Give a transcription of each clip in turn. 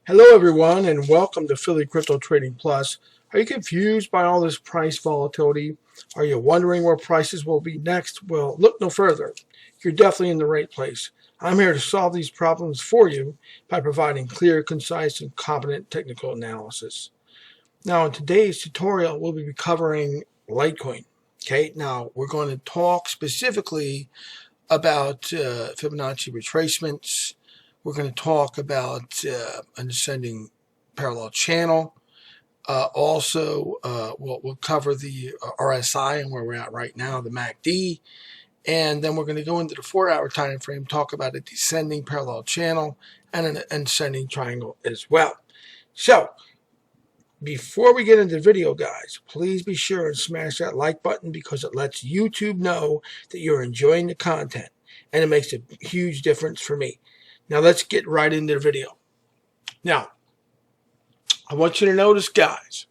Hello everyone and welcome to Philly Crypto Trading Plus. Are you confused by all this price volatility? Are you wondering where prices will be next? Well, look no further. You're definitely in the right place. I'm here to solve these problems for you by providing clear, concise, and competent technical analysis. Now in today's tutorial, we'll be covering Litecoin. Okay, now we're going to talk specifically about Fibonacci retracements. We're going to talk about an ascending parallel channel. We'll cover the RSI and where we're at right now, the MACD. And then we're going to go into the 4-hour time frame, talk about a descending parallel channel and an ascending triangle as well. So, before we get into the video, guys, please be sure and smash that like button because it lets YouTube know that you're enjoying the content. And it makes a huge difference for me. Now let's get right into the video. Now, I want you to notice, guys,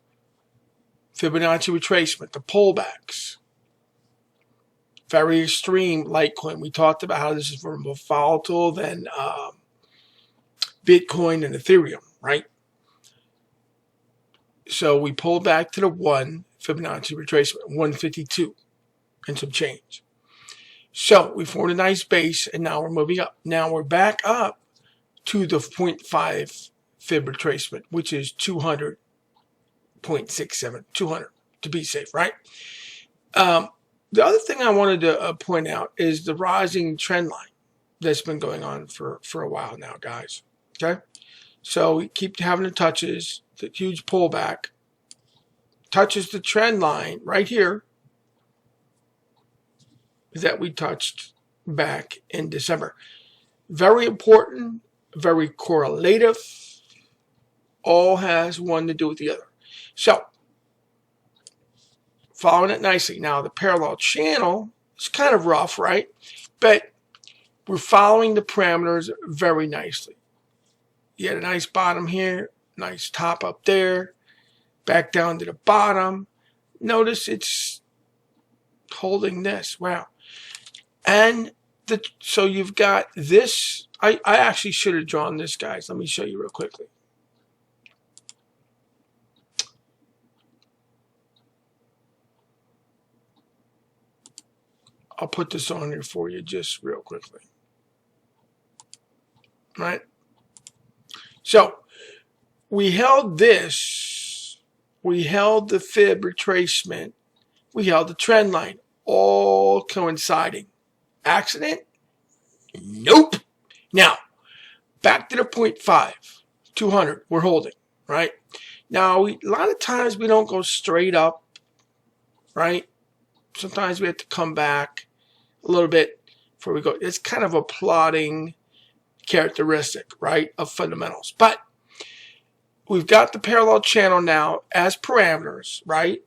Fibonacci retracement, the pullbacks, very extreme Litecoin. We talked about how this is more volatile than Bitcoin and Ethereum, right? So we pulled back to the 1 Fibonacci retracement, 152 and some change. So we formed a nice base, and now we're moving up. Now we're back up to the 0.5 fib retracement, which is 200.67, 200 to be safe, right? The other thing I wanted to point out is the rising trend line that's been going on for a while now, guys. Okay, so we keep having the touches, the huge pullback, touches the trend line right here that we touched back in December. Very important, very correlative, all has one to do with the other. So, following it nicely. Now, the parallel channel is kind of rough, right? But we're following the parameters very nicely. You had a nice bottom here, nice top up there, back down to the bottom. Notice it's holding this. Wow. And so you've got this. I actually should have drawn this, guys. Let me show you real quickly. I'll put this on here for you just real quickly. Right? So we held this. We held the fib retracement. We held the trend line, all coinciding. Accident? Nope. Now, back to the 0.5, 200, we're holding, right? Now, a lot of times we don't go straight up, right? Sometimes we have to come back a little bit before we go. It's kind of a plotting characteristic, right, of fundamentals. But we've got the parallel channel now as parameters, right?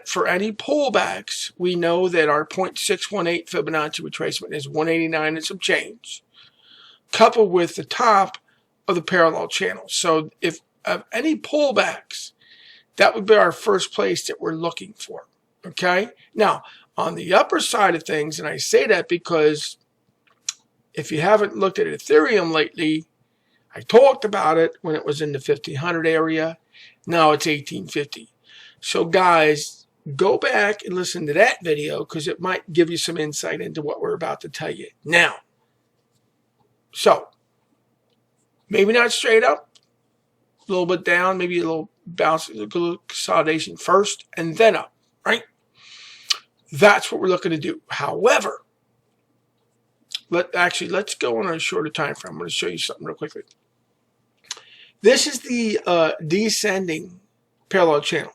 For any pullbacks, we know that our 0.618 Fibonacci retracement is 189 and some change, coupled with the top of the parallel channel. So if any pullbacks, that would be our first place that we're looking for, okay? Now, on the upper side of things, and I say that because if you haven't looked at Ethereum lately, I talked about it when it was in the 1500 area. Now it's 1850. So guys, go back and listen to that video because it might give you some insight into what we're about to tell you now. So, maybe not straight up, a little bit down, maybe a little bounce, a little consolidation first, and then up, right? That's what we're looking to do. However, let's go on a shorter time frame. I'm going to show you something real quickly. This is the descending parallel channel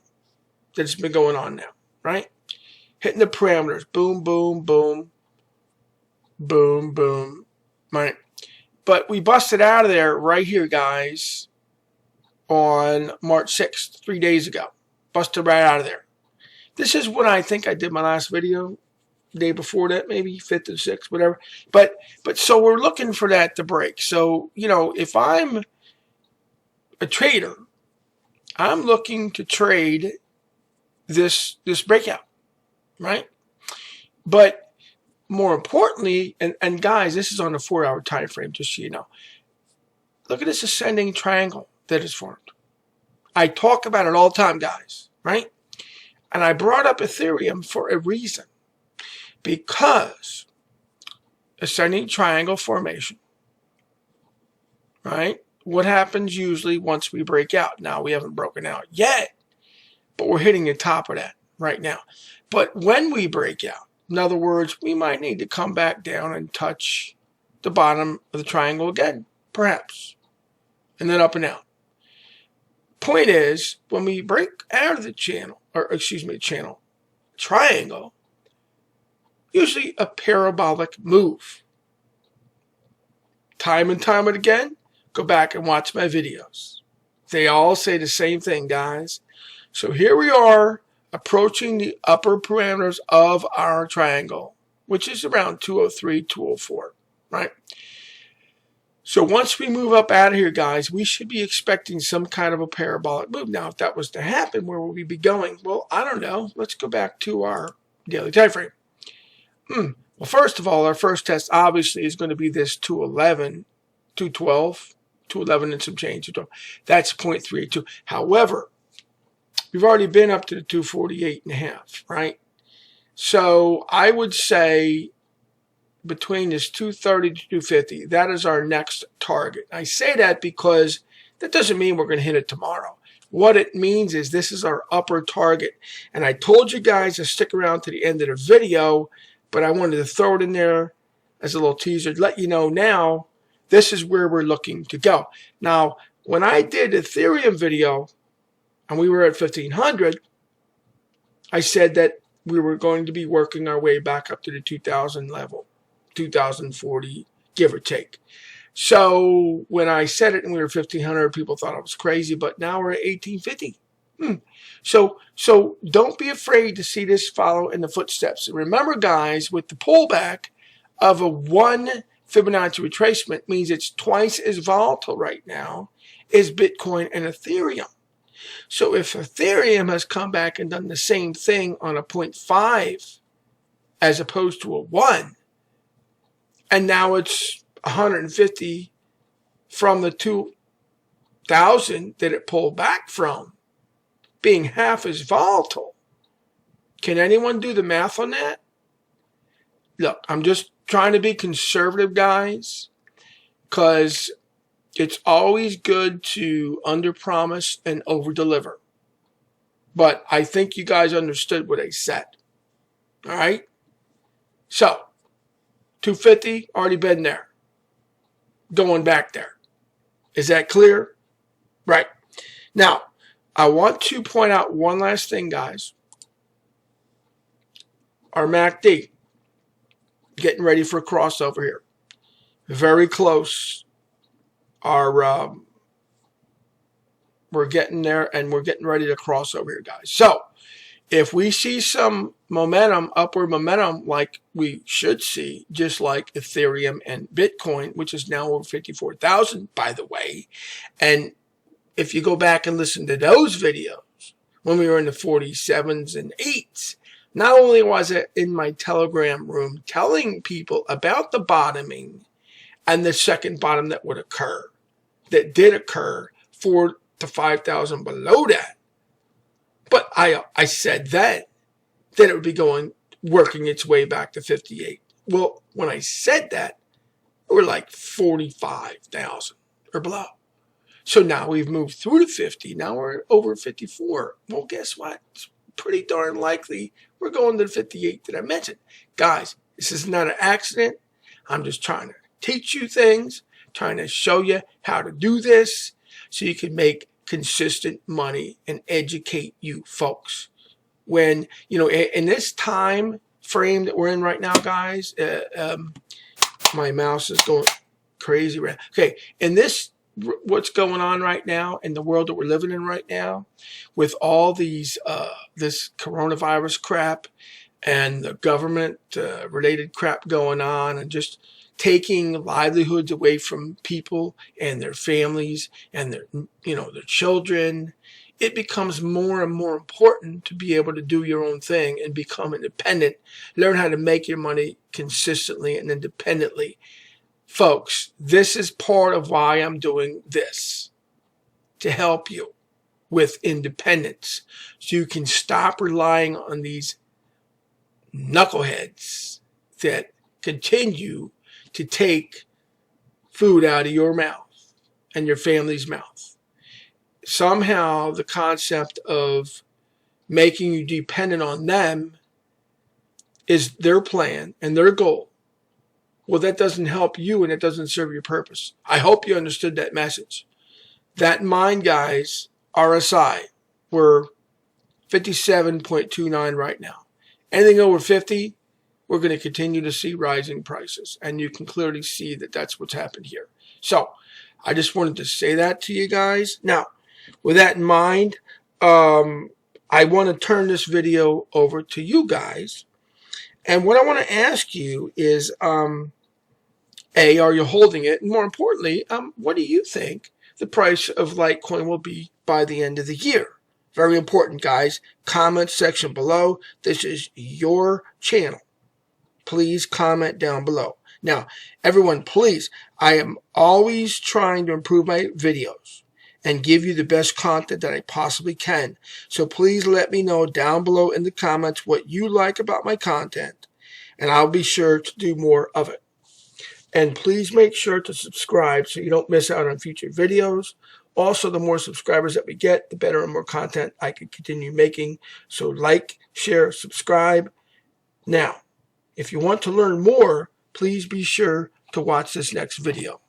that's been going on now, right? Hitting the parameters, boom, boom, boom, boom, boom, right? But we busted out of there right here, guys, on March 6th, 3 days ago. Busted right out of there. This is when I think I did my last video, the day before that, maybe 5th or 6th, whatever. But so we're looking for that to break. So, you know, if I'm a trader, I'm looking to trade this breakout, right? But more importantly, and guys, this is on a 4-hour time frame, just so you know. Look at this ascending triangle. that is formed. I talk about it all the time, guys, right? And I brought up Ethereum for a reason. Because ascending triangle formation, right? What happens usually once we break out? Now, we haven't broken out yet, but we're hitting the top of that right now. But when we break out, in other words, we might need to come back down and touch the bottom of the triangle again, perhaps, and then up and out. Point is, when we break out of the triangle, usually a parabolic move. Time and time again, go back and watch my videos. They all say the same thing, guys. So here we are approaching the upper parameters of our triangle, which is around 203, 204, right? So once we move up out of here, guys, we should be expecting some kind of a parabolic move. Now, if that was to happen, where will we be going? Well, I don't know. Let's go back to our daily time frame. Well, first of all, our first test obviously is going to be this 211, 212, 211 and some change. That's 0.32. However, we've already been up to the 248.5, right? So I would say between this 230 to 250, that is our next target. I say that because that doesn't mean we're going to hit it tomorrow. What it means is this is our upper target. And I told you guys to stick around to the end of the video, but I wanted to throw it in there as a little teaser to let you know now this is where we're looking to go. Now, when I did the Ethereum video and we were at 1,500, I said that we were going to be working our way back up to the 2,000 level, 2,040, give or take. So when I said it and we were 1,500, people thought I was crazy, but now we're at 1,850. So don't be afraid to see this follow in the footsteps. And remember, guys, with the pullback of a 1 Fibonacci retracement means it's twice as volatile right now as Bitcoin and Ethereum. So if Ethereum has come back and done the same thing on a 0.5 as opposed to a 1, and now it's 150 from the 2,000 that it pulled back from, being half as volatile. Can anyone do the math on that? Look, I'm just trying to be conservative, guys, because it's always good to underpromise and overdeliver. But I think you guys understood what I said. All right? So, 250, already been there. Going back there. Is that clear? Right. Now, I want to point out one last thing, guys. Our MACD, getting ready for a crossover here. Very close. We're getting there, and we're getting ready to cross over here, guys. So, if we see some momentum, upward momentum, like we should see, just like Ethereum and Bitcoin, which is now over 54,000, by the way, and if you go back and listen to those videos, when we were in the 47s and 8s, not only was it in my Telegram room telling people about the bottoming and the second bottom that would occur, that did occur, 4 to 5,000 below that, but I said then that it would be working its way back to 58. Well, when I said that, we're like 45,000 or below. So now we've moved through to 50. Now we're over 54. Well, guess what? It's pretty darn likely we're going to the 58 that I mentioned. Guys, this is not an accident. I'm just trying to teach you things, trying to show you how to do this so you can make consistent money and educate you folks. When, in this time frame that we're in right now, guys, my mouse is going crazy. Okay, in this, what's going on right now in the world that we're living in right now, with all these, this coronavirus crap and the government related crap going on, and just taking livelihoods away from people and their families and their children, it becomes more and more important to be able to do your own thing and become independent, learn how to make your money consistently and independently. Folks, this is part of why I'm doing this. to help you with independence so you can stop relying on these knuckleheads that continue to take food out of your mouth and your family's mouth. Somehow the concept of making you dependent on them is their plan and their goal. Well, that doesn't help you and it doesn't serve your purpose. I hope you understood that message. That in mind, guys, RSI, we're 57.29 right now. Anything over 50, we're going to continue to see rising prices. And you can clearly see that that's what's happened here. So I just wanted to say that to you guys. Now, with that in mind, I want to turn this video over to you guys. And what I want to ask you is, A, are you holding it? And more importantly, what do you think the price of Litecoin will be by the end of the year? Very important, guys. Comment section below. This is your channel. Please comment down below. Now, everyone, please, I am always trying to improve my videos and give you the best content that I possibly can. So please let me know down below in the comments what you like about my content, and I'll be sure to do more of it. And please make sure to subscribe so you don't miss out on future videos. Also, the more subscribers that we get, the better and more content I can continue making. So like, share, subscribe. Now, if you want to learn more, please be sure to watch this next video.